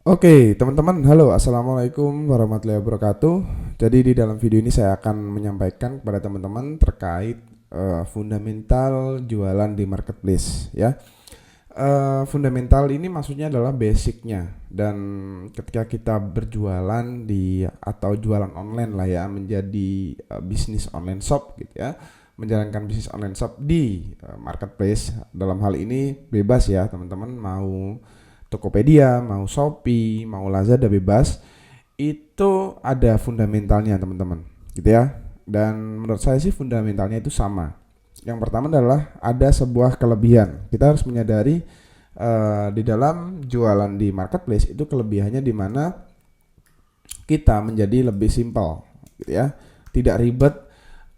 Oke, teman-teman, halo, assalamualaikum warahmatullahi wabarakatuh. Jadi di dalam video ini saya akan menyampaikan kepada teman-teman terkait fundamental jualan di marketplace, ya. Fundamental ini maksudnya adalah basicnya, dan ketika kita berjualan di atau jualan online lah ya, menjadi bisnis online shop gitu ya, menjalankan bisnis online shop di marketplace. Dalam hal ini bebas ya teman-teman, mau Tokopedia, mau Shopee, mau Lazada, bebas. Itu ada fundamentalnya teman-teman, gitu ya. Dan menurut saya sih fundamentalnya itu sama. Yang pertama adalah ada sebuah kelebihan. Kita harus menyadari di dalam jualan di marketplace itu kelebihannya di mana kita menjadi lebih simpel, gitu ya. Tidak ribet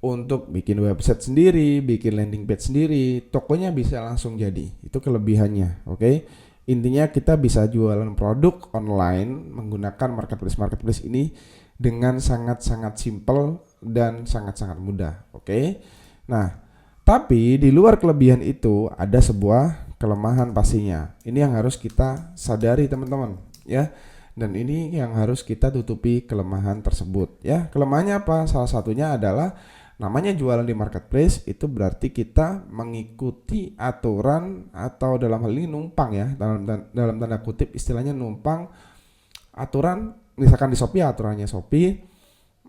untuk bikin website sendiri, bikin landing page sendiri, tokonya bisa langsung jadi. Itu kelebihannya, oke? Intinya kita bisa jualan produk online menggunakan marketplace ini dengan sangat-sangat simple dan sangat-sangat mudah, oke? Nah, tapi di luar kelebihan itu ada sebuah kelemahan pastinya. Ini yang harus kita sadari teman-teman, ya. Dan ini yang harus kita tutupi kelemahan tersebut, ya. Kelemahannya apa? Salah satunya adalah namanya jualan di marketplace itu berarti kita mengikuti aturan, atau dalam hal ini numpang ya, dalam tanda kutip istilahnya numpang aturan. Misalkan di Shopee aturannya Shopee,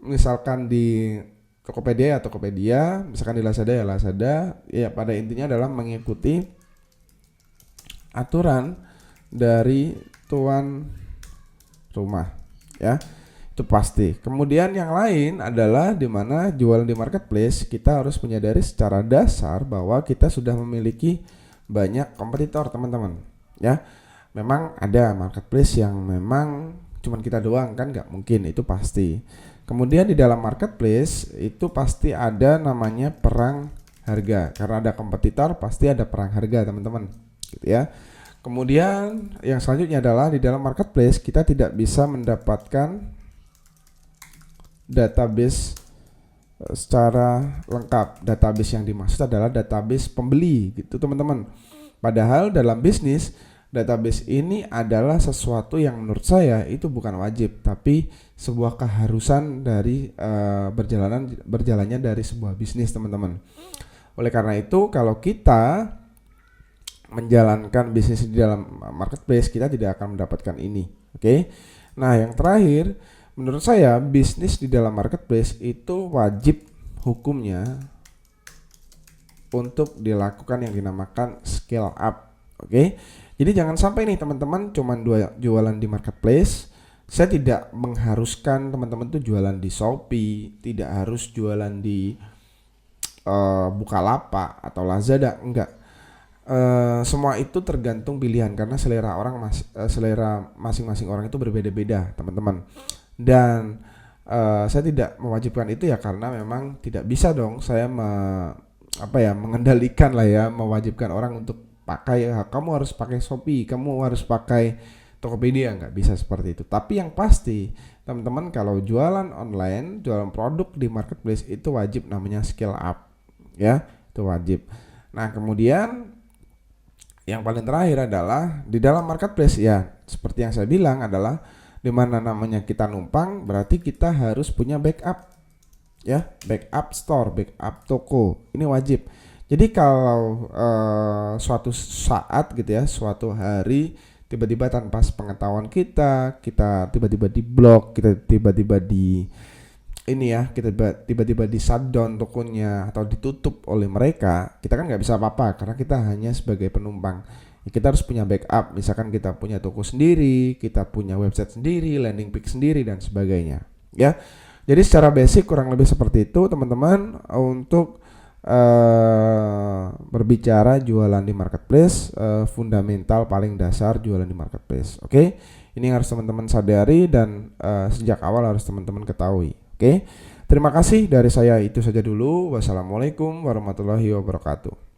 misalkan di Tokopedia ya Tokopedia, misalkan di Lazada ya Lazada. Ya, pada intinya adalah mengikuti aturan dari tuan rumah, ya. Itu pasti. Kemudian yang lain adalah di mana jualan di marketplace kita harus menyadari secara dasar bahwa kita sudah memiliki banyak kompetitor, teman-teman, ya. Memang ada marketplace yang memang cuman kita doang, kan nggak mungkin, itu pasti. Kemudian di dalam marketplace itu pasti ada namanya perang harga, karena ada kompetitor pasti ada perang harga, teman-teman, gitu ya. Kemudian yang selanjutnya adalah di dalam marketplace kita tidak bisa mendapatkan database secara lengkap. Database yang dimaksud adalah database pembeli, gitu teman-teman. Padahal dalam bisnis database ini adalah sesuatu yang menurut saya itu bukan wajib, tapi sebuah keharusan dari berjalannya dari sebuah bisnis, teman-teman. Oleh karena itu, kalau kita menjalankan bisnis di dalam marketplace, kita tidak akan mendapatkan ini, oke? Nah, yang terakhir, menurut saya bisnis di dalam marketplace itu wajib hukumnya untuk dilakukan yang dinamakan scale up, oke? Jadi jangan sampai nih teman-teman cuman jualan di marketplace. Saya tidak mengharuskan teman-teman tuh jualan di Shopee, tidak harus jualan di Bukalapak atau Lazada, enggak. Semua itu tergantung pilihan, karena selera masing-masing orang itu berbeda-beda, teman-teman. Dan saya tidak mewajibkan itu ya, karena memang tidak bisa dong saya mengendalikan lah ya, mewajibkan orang untuk pakai kamu harus pakai Shopee, kamu harus pakai Tokopedia, nggak bisa seperti itu. Tapi yang pasti teman-teman, kalau jualan online, jualan produk di marketplace itu wajib namanya scale up, ya, itu wajib. Nah, kemudian yang paling terakhir adalah di dalam marketplace, ya seperti yang saya bilang adalah di mana namanya kita numpang, berarti kita harus punya backup, ya, backup store, backup toko, ini wajib. Jadi kalau suatu saat gitu ya, suatu hari tiba-tiba tanpa pengetahuan kita tiba-tiba di blok, kita tiba-tiba di ini ya, kita tiba-tiba di shutdown tokonya atau ditutup oleh mereka, kita kan nggak bisa apa-apa karena kita hanya sebagai penumpang. Ya, kita harus punya backup, misalkan kita punya toko sendiri, kita punya website sendiri, landing page sendiri dan sebagainya, ya. Jadi secara basic kurang lebih seperti itu teman-teman untuk berbicara jualan di marketplace, fundamental paling dasar jualan di marketplace, oke? Ini yang harus teman-teman sadari dan sejak awal harus teman-teman ketahui, oke? Terima kasih dari saya, itu saja dulu. Wassalamualaikum warahmatullahi wabarakatuh.